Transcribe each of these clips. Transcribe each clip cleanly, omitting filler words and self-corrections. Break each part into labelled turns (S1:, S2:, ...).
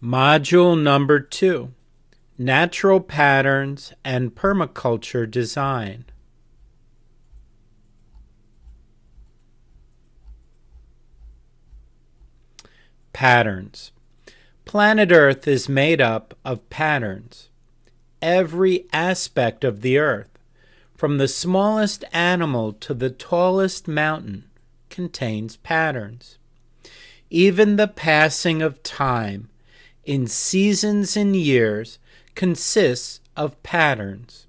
S1: Module number 2, Natural Patterns and Permaculture Design. Patterns. Planet Earth is made up of patterns. Every aspect of the Earth, from the smallest animal to the tallest mountain, contains patterns. Even the passing of time in seasons and years consists of patterns.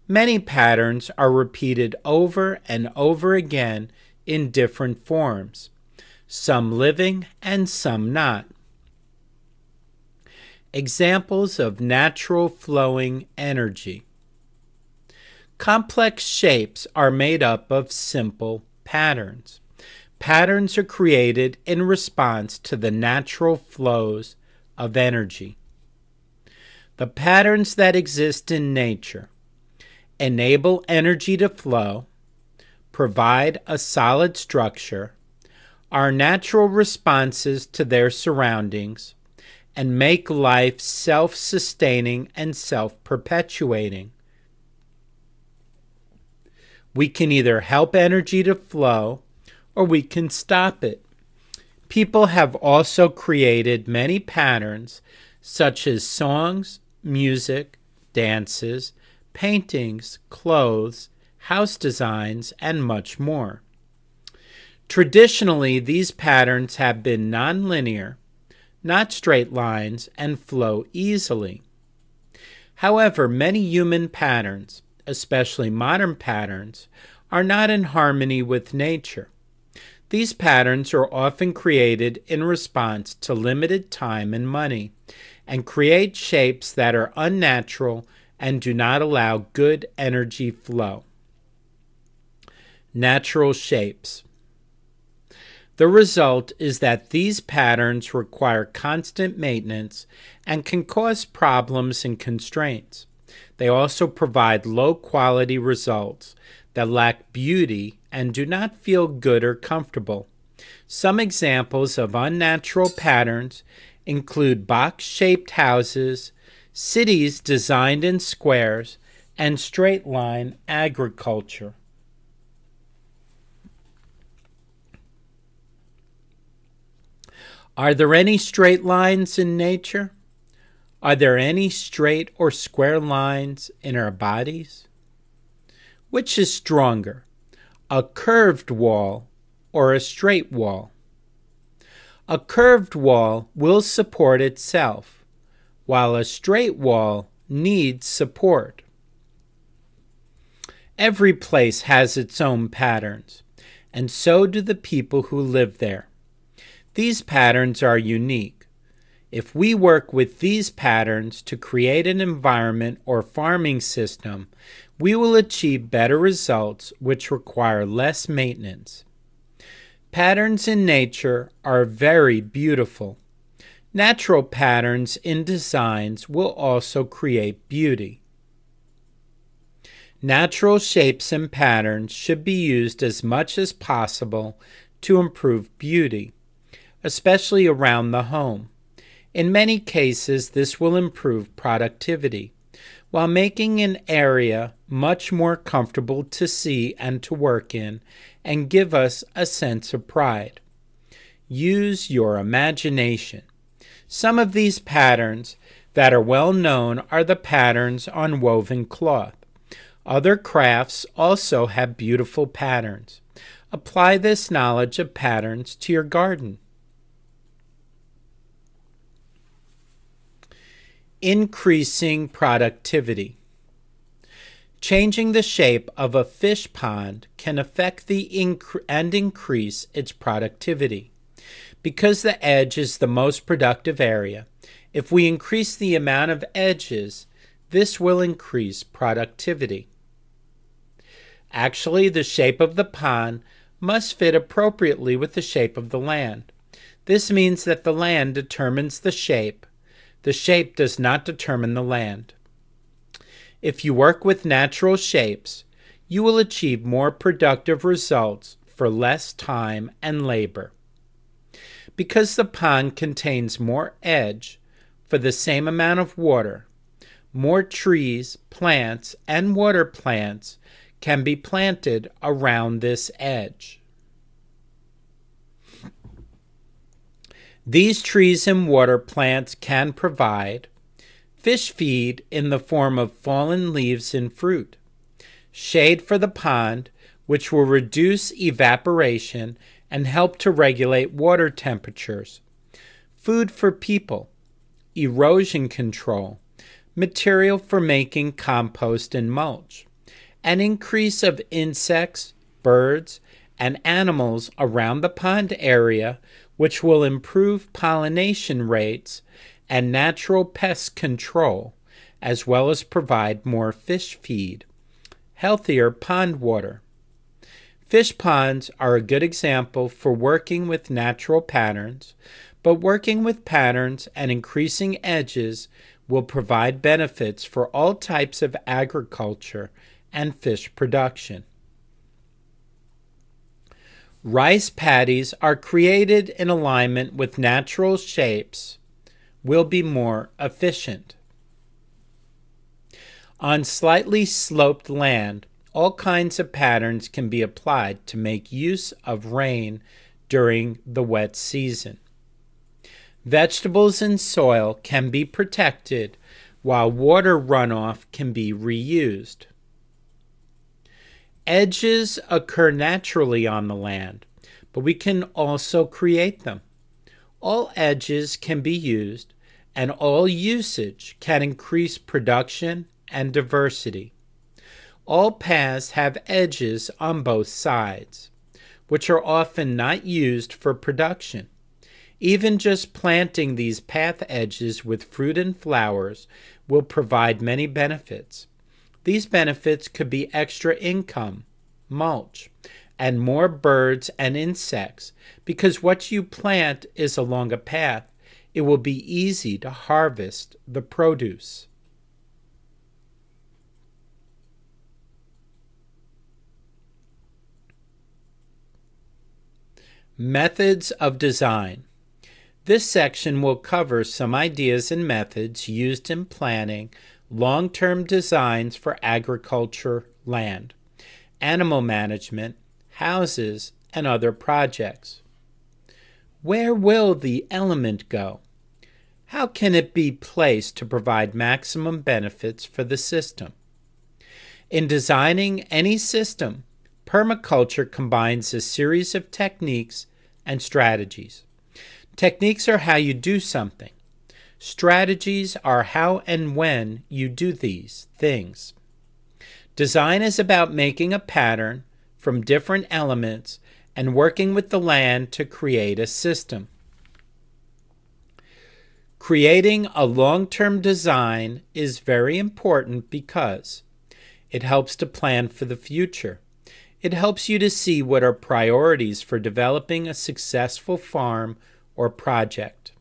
S1: Many patterns are repeated over and over again in different forms, some living and some not. Examples of natural flowing energy. Complex shapes are made up of simple patterns. Patterns are created in response to the natural flows of energy. The patterns that exist in nature enable energy to flow, provide a solid structure, are natural responses to their surroundings, and make life self-sustaining and self-perpetuating. We can either help energy to flow or we can stop it. People have also created many patterns such as songs, music, dances, paintings, clothes, house designs, and much more. Traditionally, these patterns have been nonlinear, not straight lines, and flow easily. However, many human patterns, especially modern patterns, are not in harmony with nature. These patterns are often created in response to limited time and money, and create shapes that are unnatural and do not allow good energy flow. Natural shapes. The result is that these patterns require constant maintenance and can cause problems and constraints. They also provide low-quality results that lack beauty and do not feel good or comfortable. Some examples of unnatural patterns include box-shaped houses, cities designed in squares, and straight-line agriculture. Are there any straight lines in nature? Are there any straight or square lines in our bodies? Which is stronger, a curved wall or a straight wall? A curved wall will support itself, while a straight wall needs support. Every place has its own patterns, and so do the people who live there. These patterns are unique. If we work with these patterns to create an environment or farming system, we will achieve better results which require less maintenance. Patterns in nature are very beautiful. Natural patterns in designs will also create beauty. Natural shapes and patterns should be used as much as possible to improve beauty, especially around the home. In many cases, this will improve productivity, while making an area much more comfortable to see and to work in, and give us a sense of pride. Use your imagination. Some of these patterns that are well known are the patterns on woven cloth. Other crafts also have beautiful patterns. Apply this knowledge of patterns to your garden. Increasing productivity. Changing the shape of a fish pond can affect and increase its productivity. Because the edge is the most productive area, if we increase the amount of edges, this will increase productivity. Actually, the shape of the pond must fit appropriately with the shape of the land. This means that the land determines the shape. The shape does not determine the land. If you work with natural shapes, you will achieve more productive results for less time and labor. Because the pond contains more edge, for the same amount of water. More trees, plants, and water plants can be planted around this edge. These trees and water plants can provide fish feed in the form of fallen leaves and fruit, shade for the pond, which will reduce evaporation and help to regulate water temperatures, food for people, erosion control, material for making compost and mulch, an increase of insects, birds, and animals around the pond area, which will improve pollination rates and natural pest control, as well as provide more fish feed, healthier pond water. Fish ponds are a good example for working with natural patterns, but working with patterns and increasing edges will provide benefits for all types of agriculture and fish production. Rice paddies are created in alignment with natural shapes will be more efficient. On slightly sloped land, all kinds of patterns can be applied to make use of rain during the wet season. Vegetables and soil can be protected while water runoff can be reused. Edges occur naturally on the land, but we can also create them. All edges can be used, and all usage can increase production and diversity. All paths have edges on both sides, which are often not used for production. Even just planting these path edges with fruit and flowers will provide many benefits. These benefits could be extra income, mulch, and more birds and insects, because what you plant is along a path. It will be easy to harvest the produce. Methods of design. This section will cover some ideas and methods used in planning long-term designs for agriculture land, animal management, houses, and other projects. Where will the element go? How can it be placed to provide maximum benefits for the system? In designing any system, permaculture combines a series of techniques and strategies. Techniques are how you do something. Strategies are how and when you do these things. Design is about making a pattern from different elements and working with the land to create a system. Creating a long-term design is very important because it helps to plan for the future. It helps you to see what are priorities for developing a successful farm or project.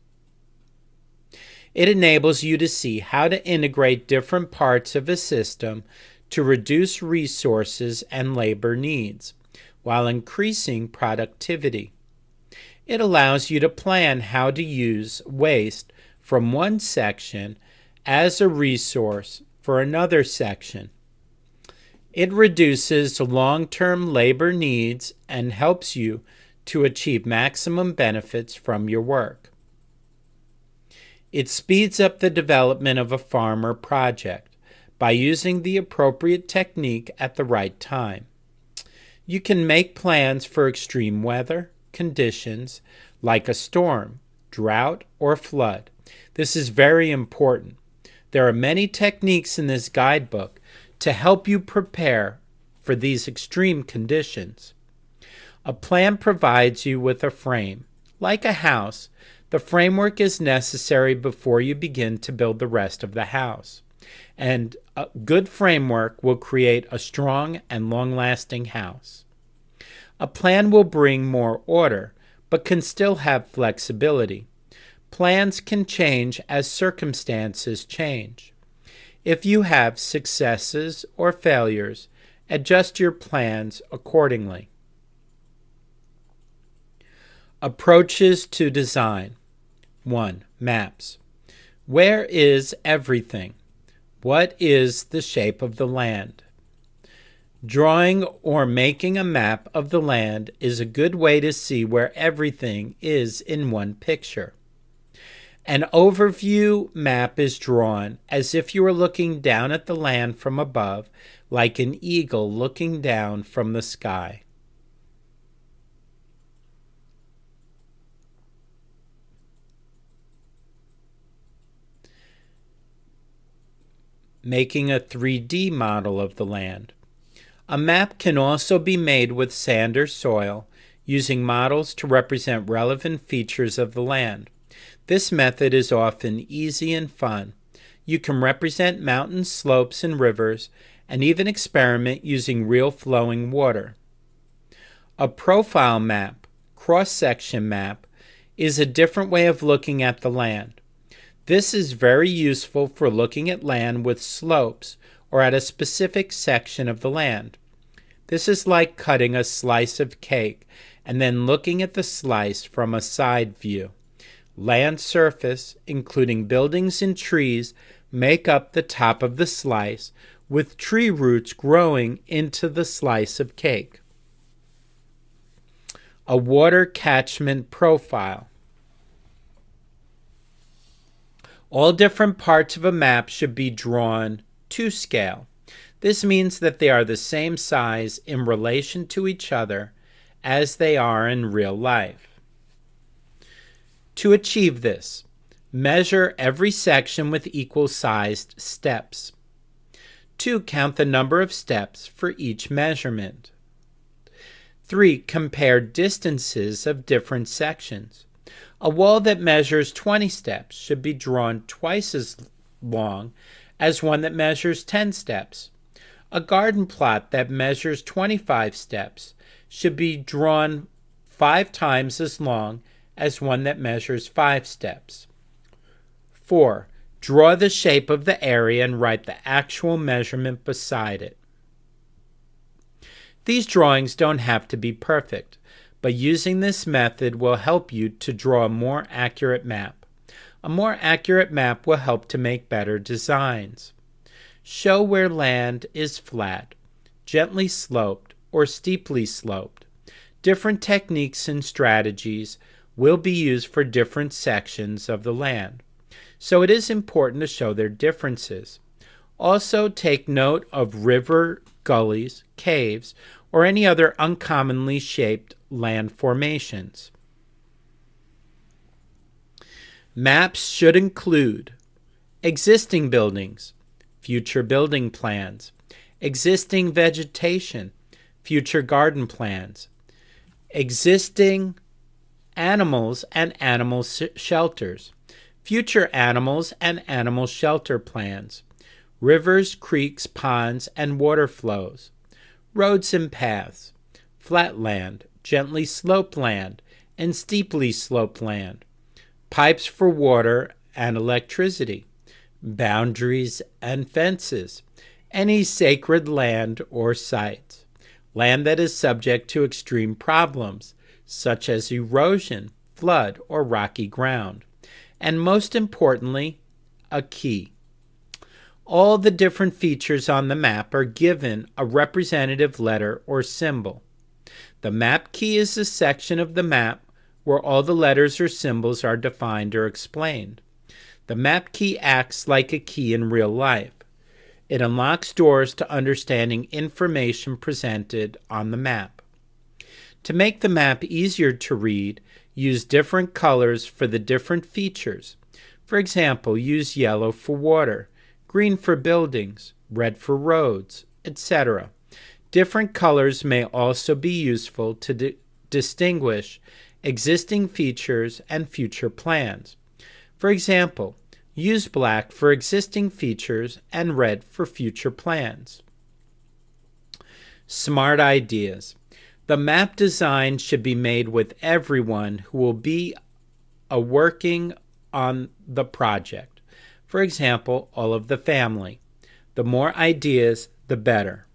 S1: It enables you to see how to integrate different parts of a system to reduce resources and labor needs while increasing productivity. It allows you to plan how to use waste from one section as a resource for another section. It reduces long-term labor needs and helps you to achieve maximum benefits from your work. It speeds up the development of a farm or project by using the appropriate technique at the right time. You can make plans for extreme weather conditions like a storm, drought, or flood. This is very important. There are many techniques in this guidebook to help you prepare for these extreme conditions. A plan provides you with a frame. Like a house, the framework is necessary before you begin to build the rest of the house. And a good framework will create a strong and long-lasting house. A plan will bring more order, but can still have flexibility. Plans can change as circumstances change. If you have successes or failures, adjust your plans accordingly. Approaches to design. 1. Maps. Where is everything? What is the shape of the land? Drawing or making a map of the land is a good way to see where everything is in one picture. An overview map is drawn as if you were looking down at the land from above, like an eagle looking down from the sky. Making a 3D model of the land. A map can also be made with sand or soil, using models to represent relevant features of the land. This method is often easy and fun. You can represent mountain slopes and rivers, and even experiment using real flowing water. A profile map, cross-section map, is a different way of looking at the land. This is very useful for looking at land with slopes or at a specific section of the land. This is like cutting a slice of cake and then looking at the slice from a side view. Land surface, including buildings and trees, make up the top of the slice, with tree roots growing into the slice of cake. A water catchment profile. All different parts of a map should be drawn to scale. This means that they are the same size in relation to each other as they are in real life. To achieve this, measure every section with equal-sized steps. 2. Count the number of steps for each measurement. 3. Compare distances of different sections. A wall that measures 20 steps should be drawn twice as long as one that measures 10 steps. A garden plot that measures 25 steps should be drawn 5 times as long as one that measures 5 steps. 4. Draw the shape of the area and write the actual measurement beside it. These drawings don't have to be perfect, but using this method will help you to draw a more accurate map. A more accurate map will help to make better designs. Show where land is flat, gently sloped, or steeply sloped. Different techniques and strategies will be used for different sections of the land, so it is important to show their differences. Also, take note of river, gullies, caves, or any other uncommonly shaped land formations. Maps should include existing buildings, future building plans, existing vegetation, future garden plans, existing animals and animal shelters, future animals and animal shelter plans, rivers, creeks, ponds, and water flows, roads and paths, flat land, gently sloped land, and steeply sloped land, pipes for water and electricity, boundaries and fences, any sacred land or sites, land that is subject to extreme problems, such as erosion, flood, or rocky ground, and most importantly, a key. All the different features on the map are given a representative letter or symbol. The map key is a section of the map where all the letters or symbols are defined or explained. The map key acts like a key in real life. It unlocks doors to understanding information presented on the map. To make the map easier to read, use different colors for the different features. For example, use yellow for water, green for buildings, red for roads, etc. Different colors may also be useful to distinguish existing features and future plans. For example, use black for existing features and red for future plans. Smart ideas. The map design should be made with everyone who will be working on the project. For example, all of the family. The more ideas, the better.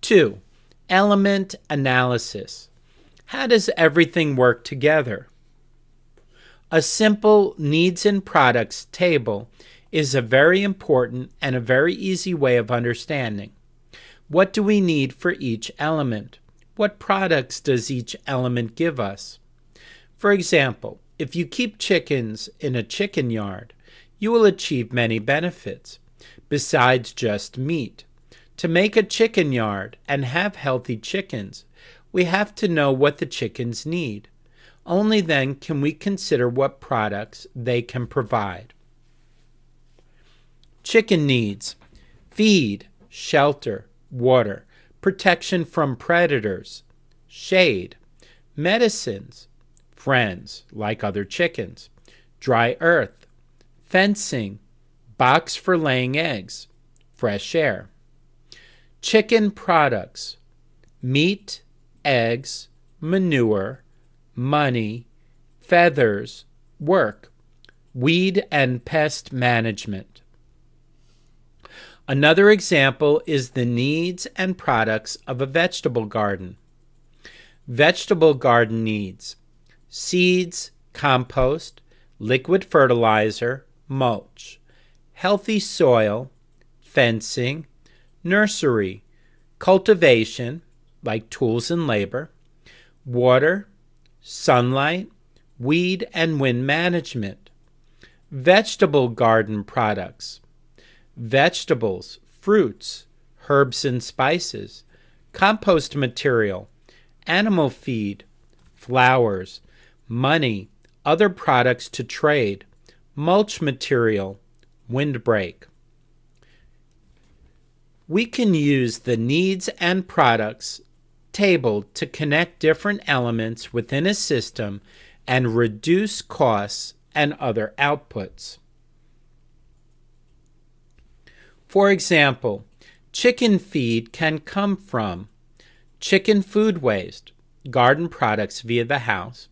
S1: 2. Element analysis. How does everything work together? A simple needs and products table is a very important and a very easy way of understanding. What do we need for each element? What products does each element give us? For example, if you keep chickens in a chicken yard, you will achieve many benefits, besides just meat. To make a chicken yard and have healthy chickens, we have to know what the chickens need. Only then can we consider what products they can provide. Chicken needs: feed, shelter, water, protection from predators, shade, medicines, friends like other chickens, dry earth, fencing, box for laying eggs, fresh air. Chicken products: meat, eggs, manure, money, feathers, work, weed and pest management. Another example is the needs and products of a vegetable garden. Vegetable garden needs: seeds, compost, liquid fertilizer, mulch, healthy soil, fencing, nursery, cultivation, like tools and labor, water, sunlight, weed and wind management. Vegetable garden products: vegetables, fruits, herbs and spices, compost material, animal feed, flowers, money, other products to trade, mulch material, windbreak. We can use the needs and products table to connect different elements within a system and reduce costs and other outputs. For example, chicken feed can come from chicken food waste, garden products via the house,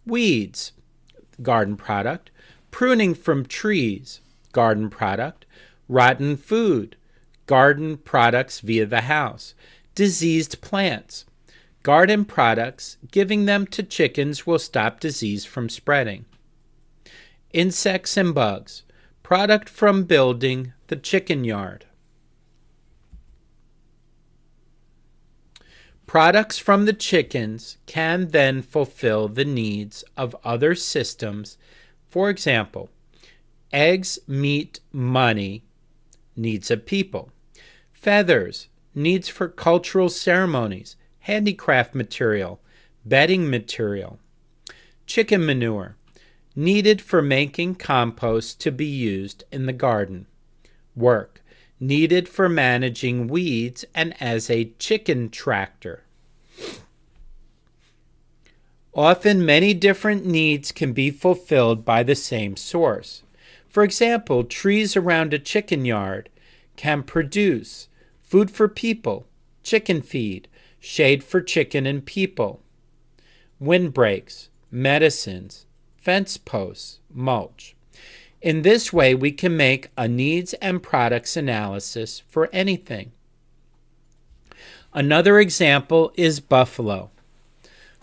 S1: weeds, garden product, pruning from trees, garden product, rotten food, garden products via the house, diseased plants, garden products, giving them to chickens will stop disease from spreading. Insects and bugs, product from building the chicken yard. Products from the chickens can then fulfill the needs of other systems. For example, eggs, meat, money, needs of people. Feathers, needs for cultural ceremonies, handicraft material, bedding material. Chicken manure, needed for making compost to be used in the garden. Work, needed for managing weeds and as a chicken tractor. Often many different needs can be fulfilled by the same source. For example, trees around a chicken yard can produce food for people, chicken feed, shade for chicken and people, windbreaks, medicines, fence posts, mulch. In this way, we can make a needs and products analysis for anything. Another example is buffalo.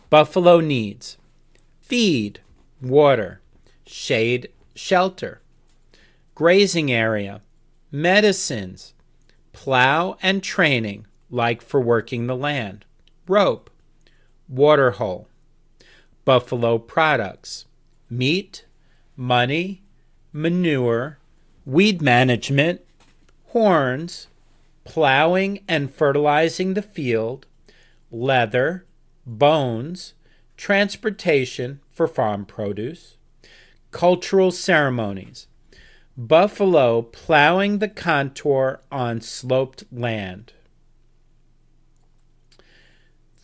S1: Buffalo needs feed, water, shade, shelter, grazing area, medicines, plow and training, like for working the land, rope, water hole. Buffalo products: meat, money, manure, weed management, horns, plowing and fertilizing the field, leather, bones, transportation for farm produce, cultural ceremonies, buffalo plowing the contour on sloped land.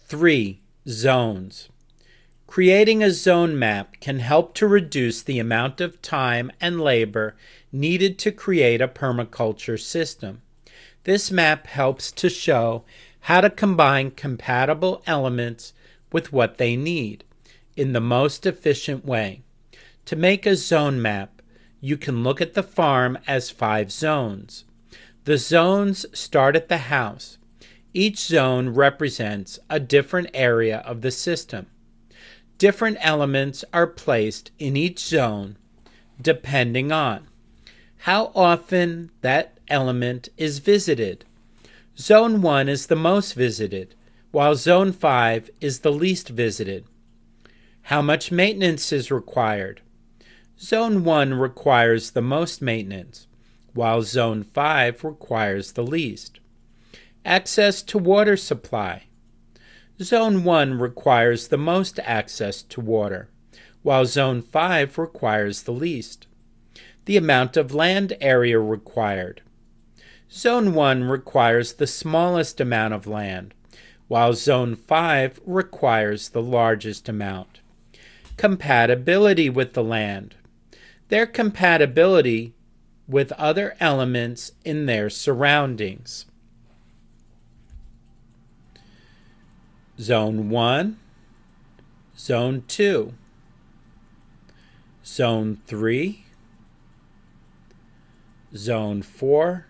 S1: 3. Zones. Creating a zone map can help to reduce the amount of time and labor needed to create a permaculture system. This map helps to show how to combine compatible elements with what they need in the most efficient way. To make a zone map, you can look at the farm as 5 zones. The zones start at the house. Each zone represents a different area of the system. Different elements are placed in each zone depending on how often that element is visited. Zone 1 is the most visited, while Zone 5 is the least visited. How much maintenance is required? Zone 1 requires the most maintenance, while Zone 5 requires the least. Access to water supply. Zone 1 requires the most access to water, while Zone 5 requires the least. The amount of land area required. Zone 1 requires the smallest amount of land, while Zone 5 requires the largest amount. Compatibility with the land. Their compatibility with other elements in their surroundings. Zone 1, Zone 2, Zone 3, Zone 4,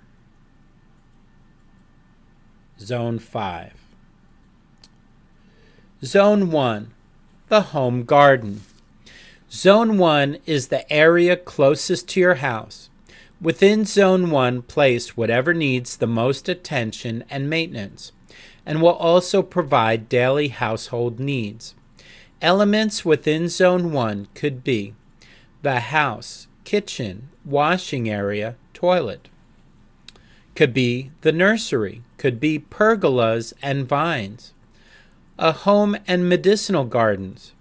S1: Zone 5. Zone 1, the home garden. Zone 1 is the area closest to your house. Within Zone 1, place whatever needs the most attention and maintenance, and will also provide daily household needs. Elements within Zone 1 could be the house, kitchen, washing area, toilet. Could be the nursery, could be pergolas and vines. A home and medicinal gardens,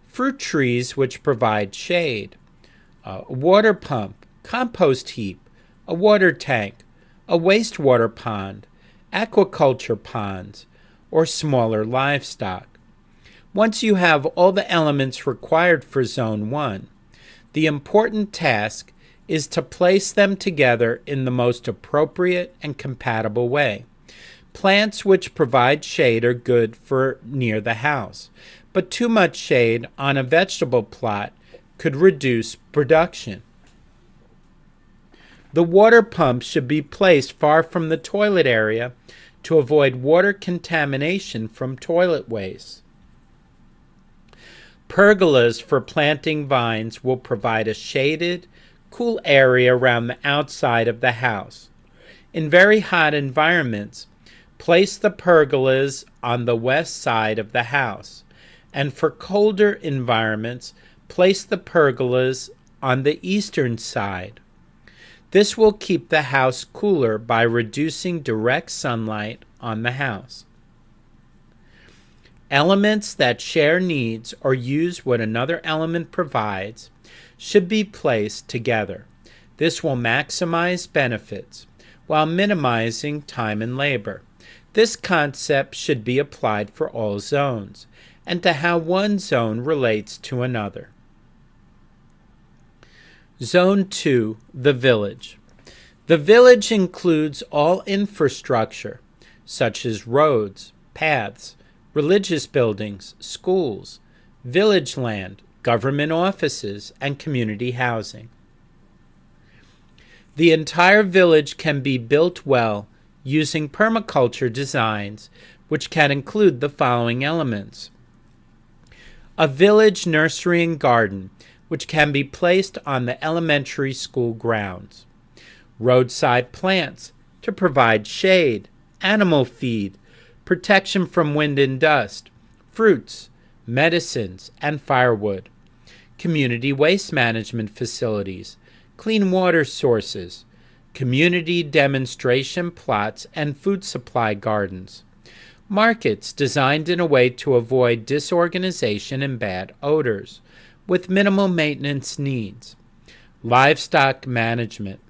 S1: fruit trees which provide shade, a water pump, compost heap, a water tank, a wastewater pond, aquaculture ponds, or smaller livestock. Once you have all the elements required for Zone 1, the important task is to place them together in the most appropriate and compatible way. Plants which provide shade are good for near the house, but too much shade on a vegetable plot could reduce production. The water pump should be placed far from the toilet area to avoid water contamination from toilet waste. Pergolas for planting vines will provide a shaded, cool area around the outside of the house. In very hot environments, place the pergolas on the west side of the house, and for colder environments, place the pergolas on the eastern side. This will keep the house cooler by reducing direct sunlight on the house. Elements that share needs or use what another element provides should be placed together. This will maximize benefits while minimizing time and labor. This concept should be applied for all zones and to how one zone relates to another. Zone 2, the village. The village includes all infrastructure, such as roads, paths, religious buildings, schools, village land, government offices, and community housing. The entire village can be built well using permaculture designs, which can include the following elements. A village nursery and garden, which can be placed on the elementary school grounds. Roadside plants to provide shade, animal feed, protection from wind and dust, fruits, medicines, and firewood. Community waste management facilities, clean water sources, community demonstration plots, and food supply gardens. Markets designed in a way to avoid disorganization and bad odors, with minimal maintenance needs. Livestock management,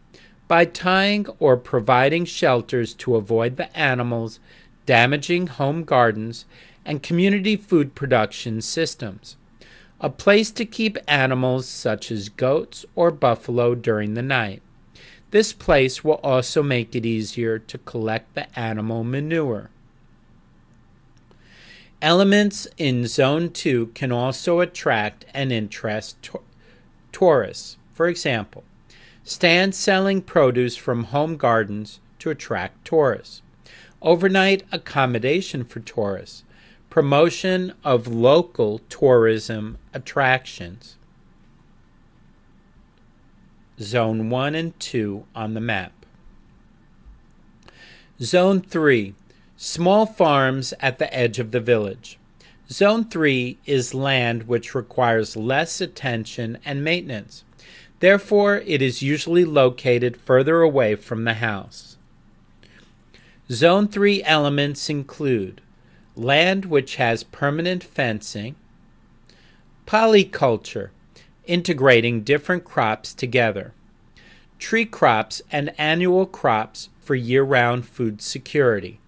S1: by tying or providing shelters to avoid the animals damaging home gardens and community food production systems. A place to keep animals such as goats or buffalo during the night. This place will also make it easier to collect the animal manure. Elements in Zone 2 can also attract and interest tourists. For example, stands selling produce from home gardens to attract tourists. Overnight accommodation for tourists, promotion of local tourism attractions. Zone 1 and 2 on the map. Zone 3, small farms at the edge of the village. Zone 3 is land which requires less attention and maintenance. Therefore, it is usually located further away from the house. Zone 3 elements include land which has permanent fencing, polyculture, integrating different crops together, tree crops and annual crops for year-round food security,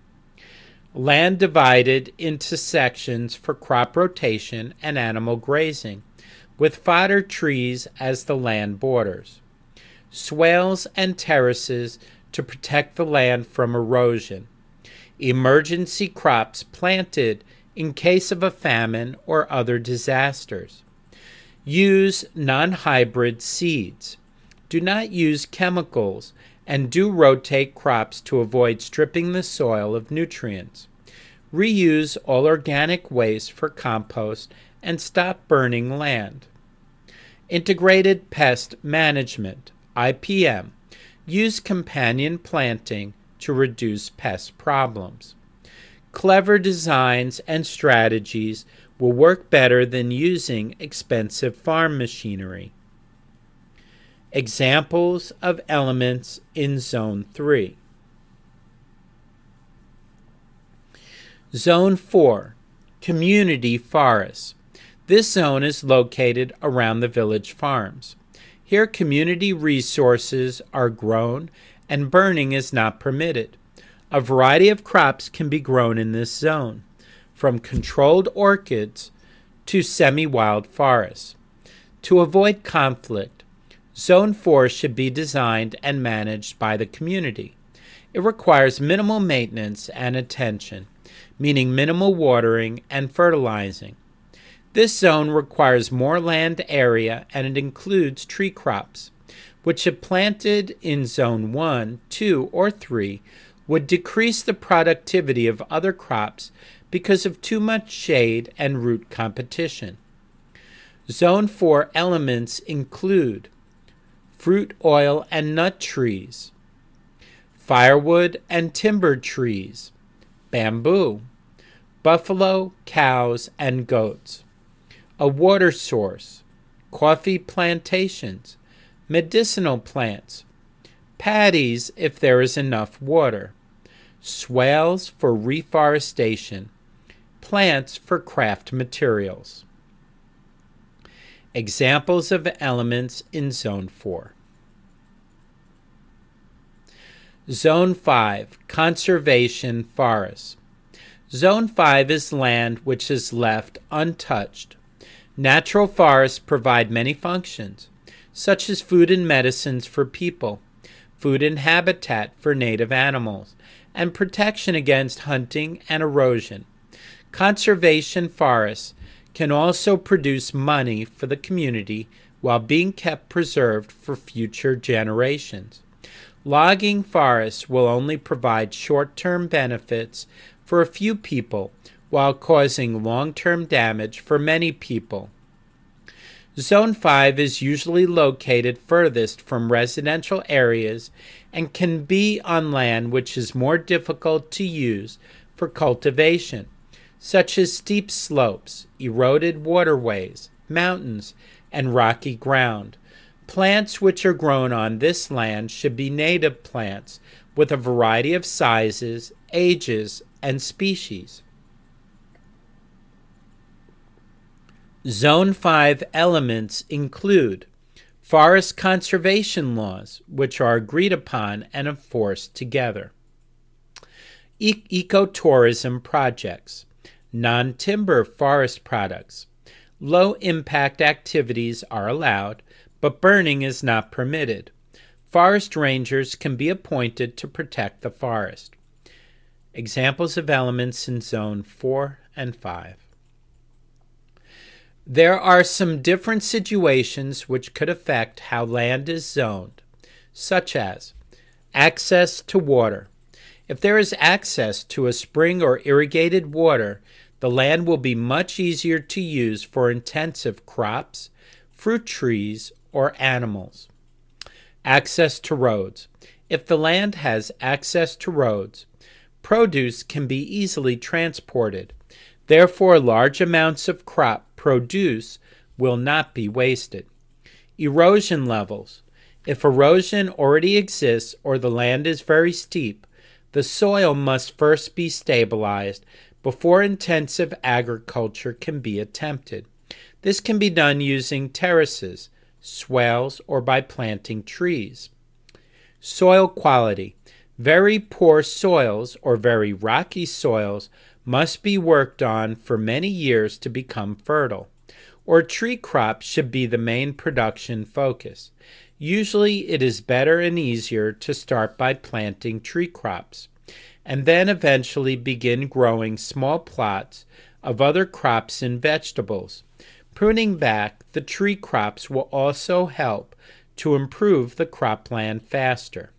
S1: land divided into sections for crop rotation and animal grazing, with fodder trees as the land borders, swales and terraces to protect the land from erosion, emergency crops planted in case of a famine or other disasters. Use non-hybrid seeds. Do not use chemicals and do rotate crops to avoid stripping the soil of nutrients. Reuse all organic waste for compost and stop burning land. Integrated Pest Management, IPM. Use companion planting to reduce pest problems. Clever designs and strategies will work better than using expensive farm machinery. Examples of elements in Zone 3. Zone 4, Community Forests. This zone is located around the village farms. Here, community resources are grown and burning is not permitted. A variety of crops can be grown in this zone, from controlled orchids to semi-wild forests. To avoid conflict, Zone 4 should be designed and managed by the community. It requires minimal maintenance and attention, meaning minimal watering and fertilizing. This zone requires more land area and it includes tree crops, which if planted in Zone 1, 2, or 3 would decrease the productivity of other crops because of too much shade and root competition. Zone 4 elements include fruit, oil, and nut trees, firewood and timber trees, bamboo, buffalo, cows, and goats, a water source, coffee plantations, medicinal plants, paddies if there is enough water, swales for reforestation, plants for craft materials. Examples of elements in Zone 4. Zone 5, Conservation Forests. Zone 5 is land which is left untouched. Natural forests provide many functions, such as food and medicines for people, food and habitat for native animals, and protection against hunting and erosion. Conservation forests can also produce money for the community while being kept preserved for future generations. Logging forests will only provide short-term benefits for a few people while causing long-term damage for many people. Zone 5 is usually located furthest from residential areas and can be on land which is more difficult to use for cultivation, such as steep slopes, eroded waterways, mountains, and rocky ground. Plants which are grown on this land should be native plants with a variety of sizes, ages, and species. Zone 5 elements include forest conservation laws, which are agreed upon and enforced together, ecotourism projects, non-timber forest products. Low-impact activities are allowed, but burning is not permitted. Forest rangers can be appointed to protect the forest. Examples of elements in Zone 4 and 5. There are some different situations which could affect how land is zoned, such as access to water. If there is access to a spring or irrigated water, The land will be much easier to use for intensive crops, fruit trees, or animals. Access to roads. If the land has access to roads, produce can be easily transported. Therefore, large amounts of crop produce will not be wasted. Erosion levels. If erosion already exists or the land is very steep, the soil must first be stabilized before intensive agriculture can be attempted. This can be done using terraces, swales, or by planting trees. Soil quality. Very poor soils or very rocky soils must be worked on for many years to become fertile, or tree crops should be the main production focus. Usually it is better and easier to start by planting tree crops, and then eventually begin growing small plots of other crops and vegetables. Pruning back the tree crops will also help to improve the cropland faster.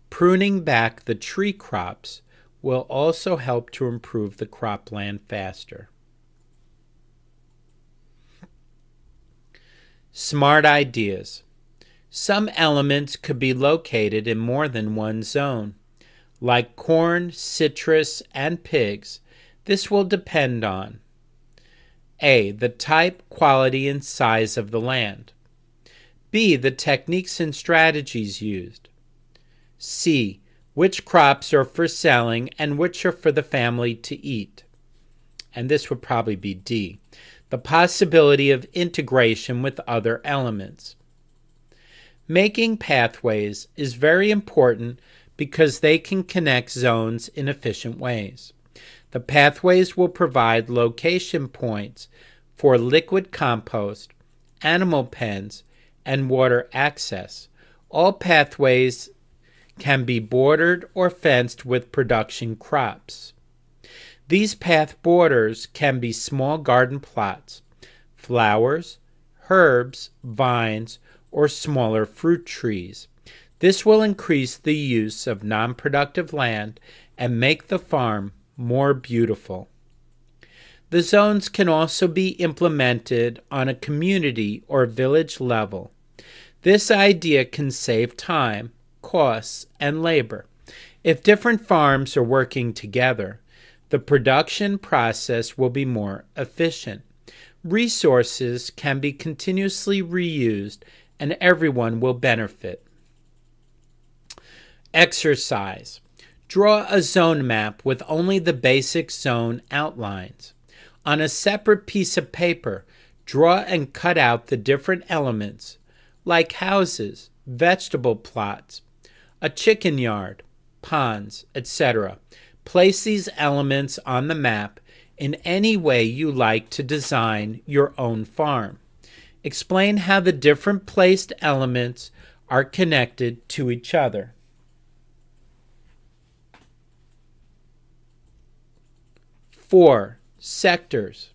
S1: Pruning back the tree crops will also help to improve the cropland faster. Smart ideas. Some elements could be located in more than one zone. Like corn, citrus, and pigs, this will depend on A. The type, quality, and size of the land. B. The techniques and strategies used. C. Which crops are for selling and which are for the family to eat. And this would probably be D. The possibility of integration with other elements. Making pathways is very important because they can connect zones in efficient ways. The pathways will provide location points for liquid compost, animal pens, and water access. All pathways can be bordered or fenced with production crops. These path borders can be small garden plots, flowers, herbs, vines, or smaller fruit trees. This will increase the use of non-productive land and make the farm more beautiful. The zones can also be implemented on a community or village level. This idea can save time, costs, and labor. If different farms are working together, the production process will be more efficient. Resources can be continuously reused and everyone will benefit. Exercise. Draw a zone map with only the basic zone outlines. On a separate piece of paper, draw and cut out the different elements, like houses, vegetable plots, a chicken yard, ponds, etc. Place these elements on the map in any way you like to design your own farm. Explain how the different placed elements are connected to each other. Four, sectors.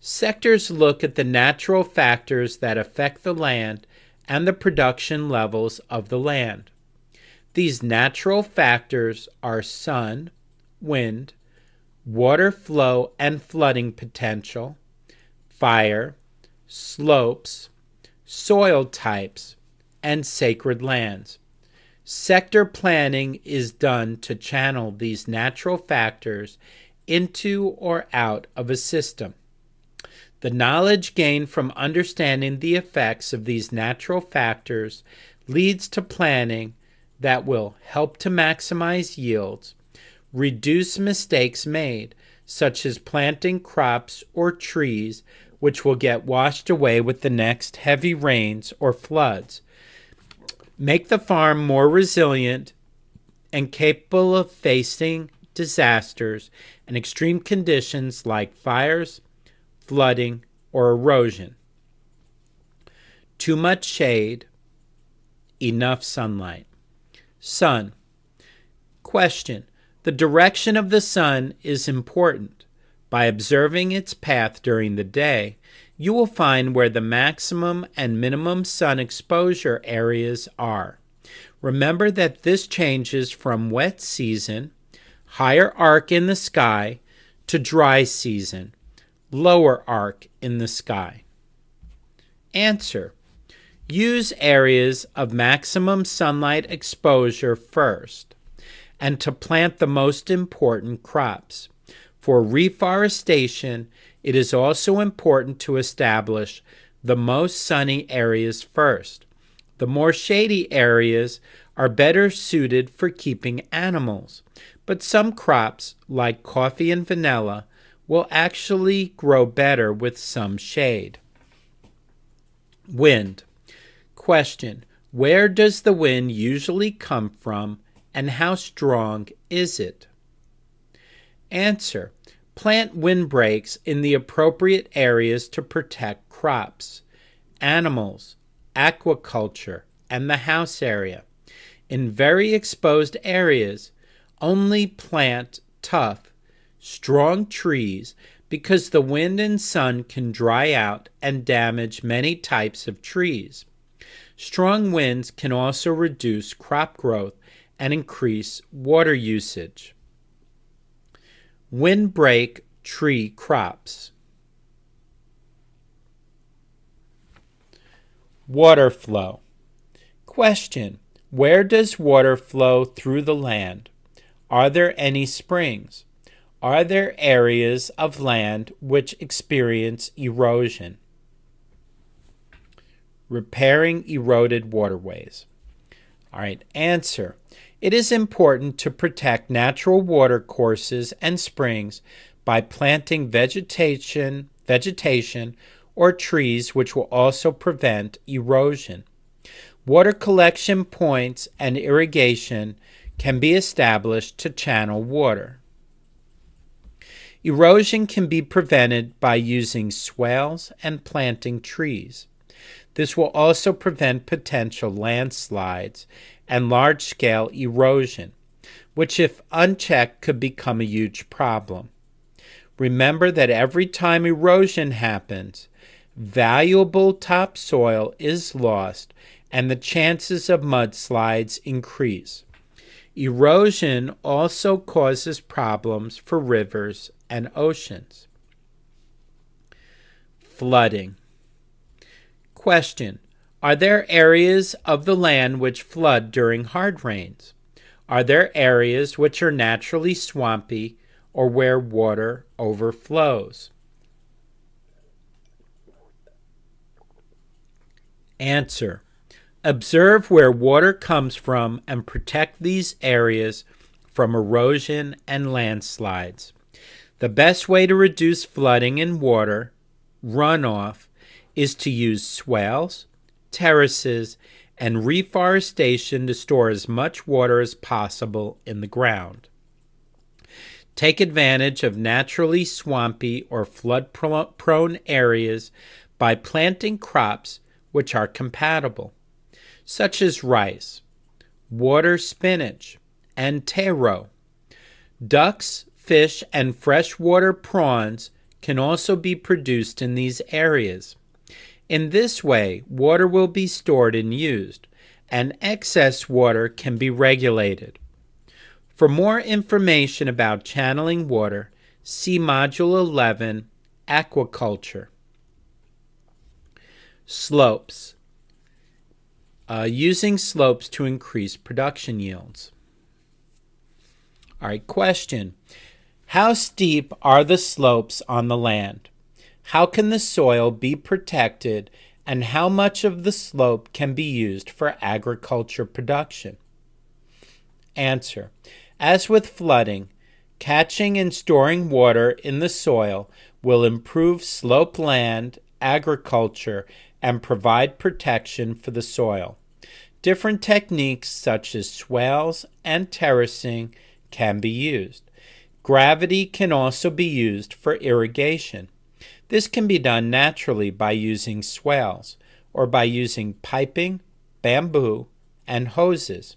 S1: Sectors look at the natural factors that affect the land and the production levels of the land. These natural factors are sun, wind, water flow and flooding potential, fire, slopes, soil types, and sacred lands. Sector planning is done to channel these natural factors into or out of a system. The knowledge gained from understanding the effects of these natural factors leads to planning that will help to maximize yields, reduce mistakes made, such as planting crops or trees which will get washed away with the next heavy rains or floods, make the farm more resilient and capable of facing disasters and extreme conditions like fires, flooding, or erosion. Too much shade, enough sunlight. Sun. Question. The direction of the sun is important. By observing its path during the day, you will find where the maximum and minimum sun exposure areas are. Remember that this changes from wet season, higher arc in the sky, to dry season, lower arc in the sky. Answer: use areas of maximum sunlight exposure first, and to plant the most important crops. For reforestation, it is also important to establish the most sunny areas first. The more shady areas are better suited for keeping animals, but some crops, like coffee and vanilla, will actually grow better with some shade. Wind. Question: where does the wind usually come from, and how strong is it? Answer: plant windbreaks in the appropriate areas to protect crops, animals, aquaculture, and the house area. In very exposed areas, only plant tough, strong trees because the wind and sun can dry out and damage many types of trees. Strong winds can also reduce crop growth and increase water usage. Windbreak tree crops. Water flow. Question: where does water flow through the land? Are there any springs? Are there areas of land which experience erosion? Repairing eroded waterways. All right, answer: it is important to protect natural water courses and springs by planting vegetation or trees which will also prevent erosion. Water collection points and irrigation can be established to channel water. Erosion can be prevented by using swales and planting trees. This will also prevent potential landslides and large-scale erosion, which if unchecked could become a huge problem. Remember that every time erosion happens, valuable topsoil is lost and the chances of mudslides increase. Erosion also causes problems for rivers and oceans. Flooding. Question: are there areas of the land which flood during hard rains? Are there areas which are naturally swampy or where water overflows? Answer: observe where water comes from and protect these areas from erosion and landslides. The best way to reduce flooding and water runoff is to use swales, terraces, and reforestation to store as much water as possible in the ground. Take advantage of naturally swampy or flood-prone areas by planting crops which are compatible, such as rice, water spinach, and taro. Ducks, fish, and freshwater prawns can also be produced in these areas. In this way, water will be stored and used, and excess water can be regulated. For more information about channeling water, see Module 11, Aquaculture. Slopes. Using slopes to increase production yields. All right, question. How steep are the slopes on the land? How can the soil be protected, and how much of the slope can be used for agriculture production? Answer: as with flooding, catching and storing water in the soil will improve slope land agriculture and provide protection for the soil. Different techniques such as swales and terracing can be used. Gravity can also be used for irrigation. This can be done naturally by using swales or by using piping, bamboo, and hoses.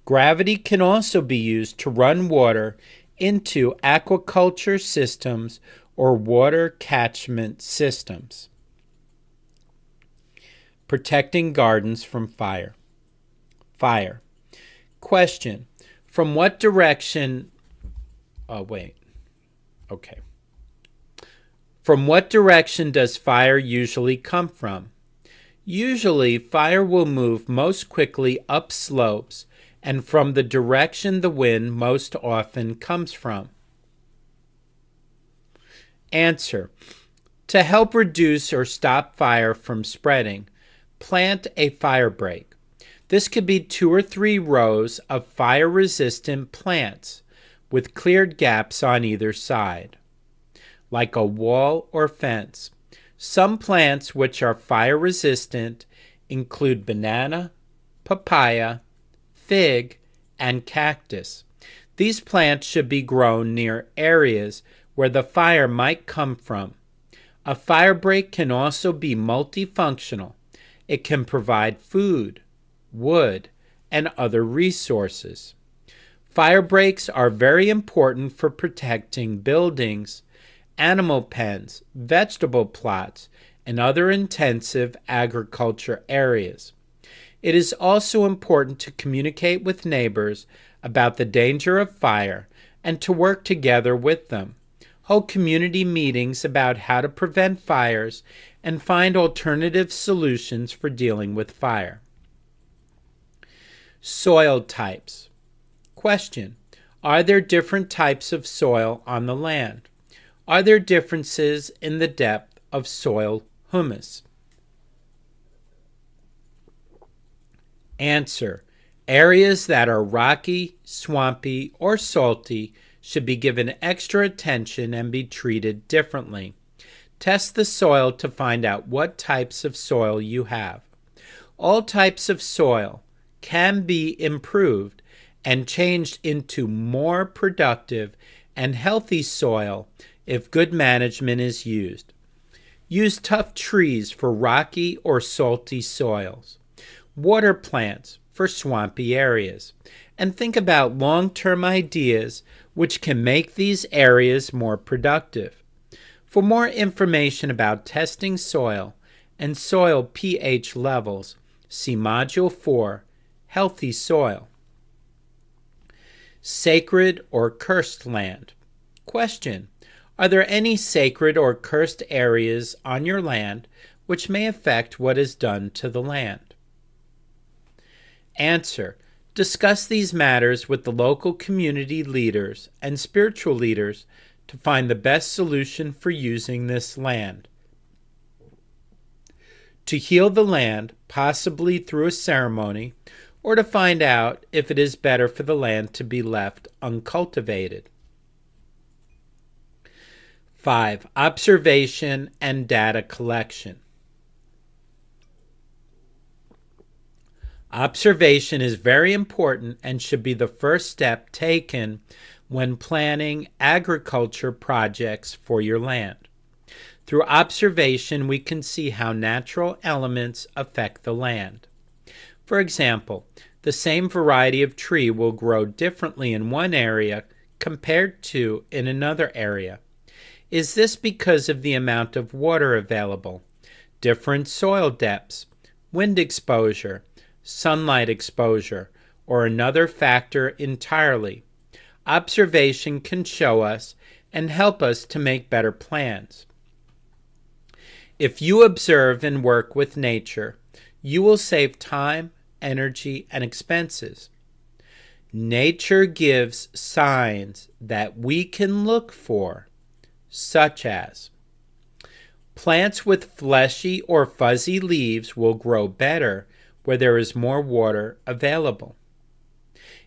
S1: Gravity can also be used to run water into aquaculture systems or water catchment systems. Protecting gardens from fire. Fire. Question: from what direction wait. Okay. From what direction does fire usually come from? Usually, fire will move most quickly up slopes and from the direction the wind most often comes from. Answer. To help reduce or stop fire from spreading, plant a fire break. This could be 2 or 3 rows of fire-resistant plants with cleared gaps on either side, like a wall or fence. Some plants which are fire-resistant include banana, papaya, fig, and cactus. These plants should be grown near areas where the fire might come from. A fire break can also be multifunctional. It can provide food, wood, and other resources. Fire breaks are very important for protecting buildings, animal pens, vegetable plots, and other intensive agriculture areas. It is also important to communicate with neighbors about the danger of fire and to work together with them. Hold community meetings about how to prevent fires and find alternative solutions for dealing with fire. Soil types. Question. Are there different types of soil on the land? Are there differences in the depth of soil humus? Answer. Areas that are rocky, swampy, or salty should be given extra attention and be treated differently. Test the soil to find out what types of soil you have. All types of soil can be improved and changed into more productive and healthy soil if good management is used. Use tough trees for rocky or salty soils, water plants for swampy areas, and think about long-term ideas which can make these areas more productive. For more information about testing soil and soil pH levels, see Module 4, Healthy Soil. Sacred or cursed land. Question. Are there any sacred or cursed areas on your land which may affect what is done to the land? Answer. Discuss these matters with the local community leaders and spiritual leaders to find the best solution for using this land. To heal the land, possibly through a ceremony, or to find out if it is better for the land to be left uncultivated. 5. Observation and data collection. Observation is very important and should be the first step taken when planning agriculture projects for your land. Through observation, we can see how natural elements affect the land. For example, the same variety of tree will grow differently in one area compared to in another area. Is this because of the amount of water available, different soil depths, wind exposure, sunlight exposure, or another factor entirely? Observation can show us and help us to make better plans. If you observe and work with nature, you will save time, energy, and expenses. Nature gives signs that we can look for, such as plants with fleshy or fuzzy leaves will grow better where there is more water available.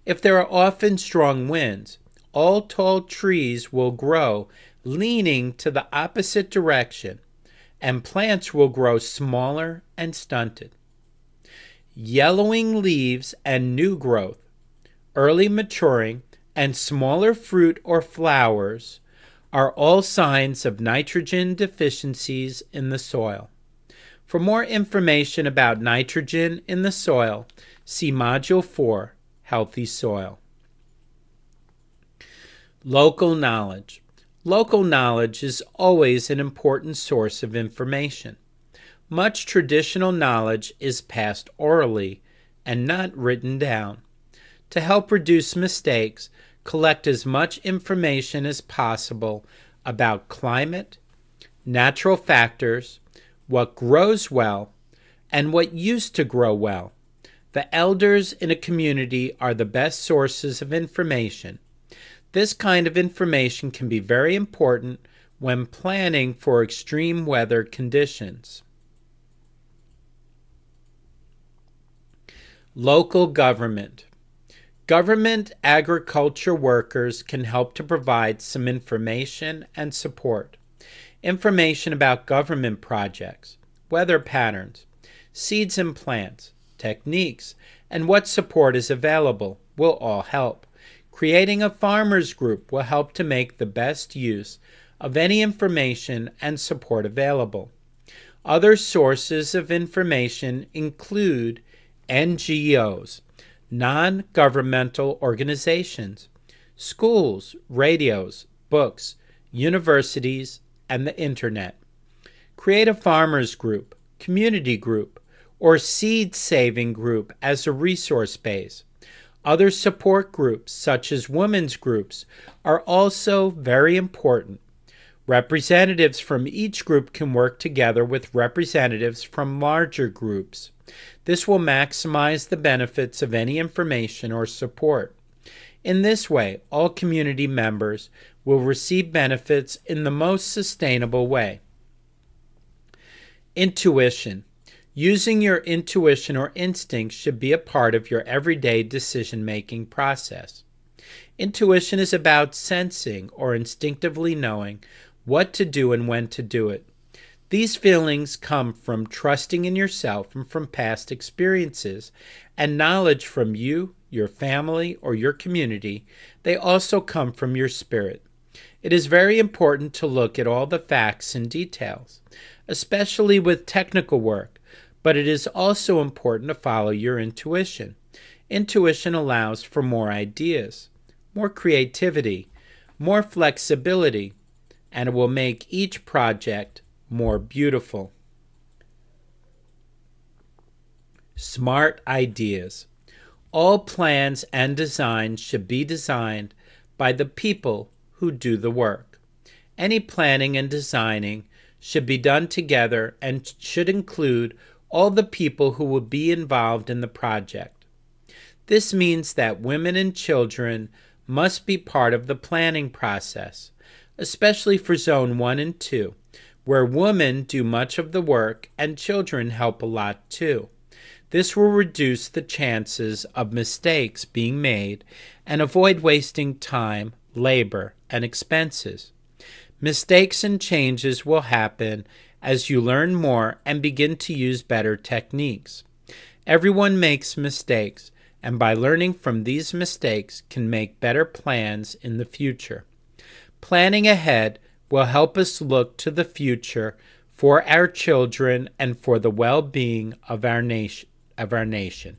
S1: If there are often strong winds, all tall trees will grow leaning to the opposite direction, and plants will grow smaller and stunted. Yellowing leaves and new growth, early maturing, and smaller fruit or flowers are all signs of nitrogen deficiencies in the soil. For more information about nitrogen in the soil, see Module 4, Healthy Soil. Local knowledge. Local knowledge is always an important source of information. Much traditional knowledge is passed orally and not written down. To help reduce mistakes, collect as much information as possible about climate, natural factors, what grows well, and what used to grow well. The elders in a community are the best sources of information. This kind of information can be very important when planning for extreme weather conditions. Local government. Government agriculture workers can help to provide some information and support. Information about government projects, weather patterns, seeds and plants, techniques, and what support is available will all help. Creating a farmers group will help to make the best use of any information and support available. Other sources of information include NGOs, non-governmental organizations, schools, radios, books, universities, and the internet. Create a farmers group, community group, or seed-saving group as a resource base. Other support groups, such as women's groups, are also very important. Representatives from each group can work together with representatives from larger groups. This will maximize the benefits of any information or support. In this way, all community members will receive benefits in the most sustainable way. Intuition. Using your intuition or instincts should be a part of your everyday decision-making process. Intuition is about sensing or instinctively knowing what to do and when to do it. These feelings come from trusting in yourself and from past experiences and knowledge from you, your family, or your community. They also come from your spirit. It is very important to look at all the facts and details, especially with technical work, but it is also important to follow your intuition. Intuition allows for more ideas, more creativity, more flexibility, and it will make each project more beautiful. Smart ideas. All plans and designs should be designed by the people who do the work. Any planning and designing should be done together and should include all the people who will be involved in the project. This means that women and children must be part of the planning process, especially for Zone 1 and 2, where women do much of the work and children help a lot too. This will reduce the chances of mistakes being made and avoid wasting time, labor, and expenses. Mistakes and changes will happen as you learn more and begin to use better techniques. Everyone makes mistakes, and by learning from these mistakes can make better plans in the future. Planning ahead will help us look to the future for our children and for the well-being of our nation.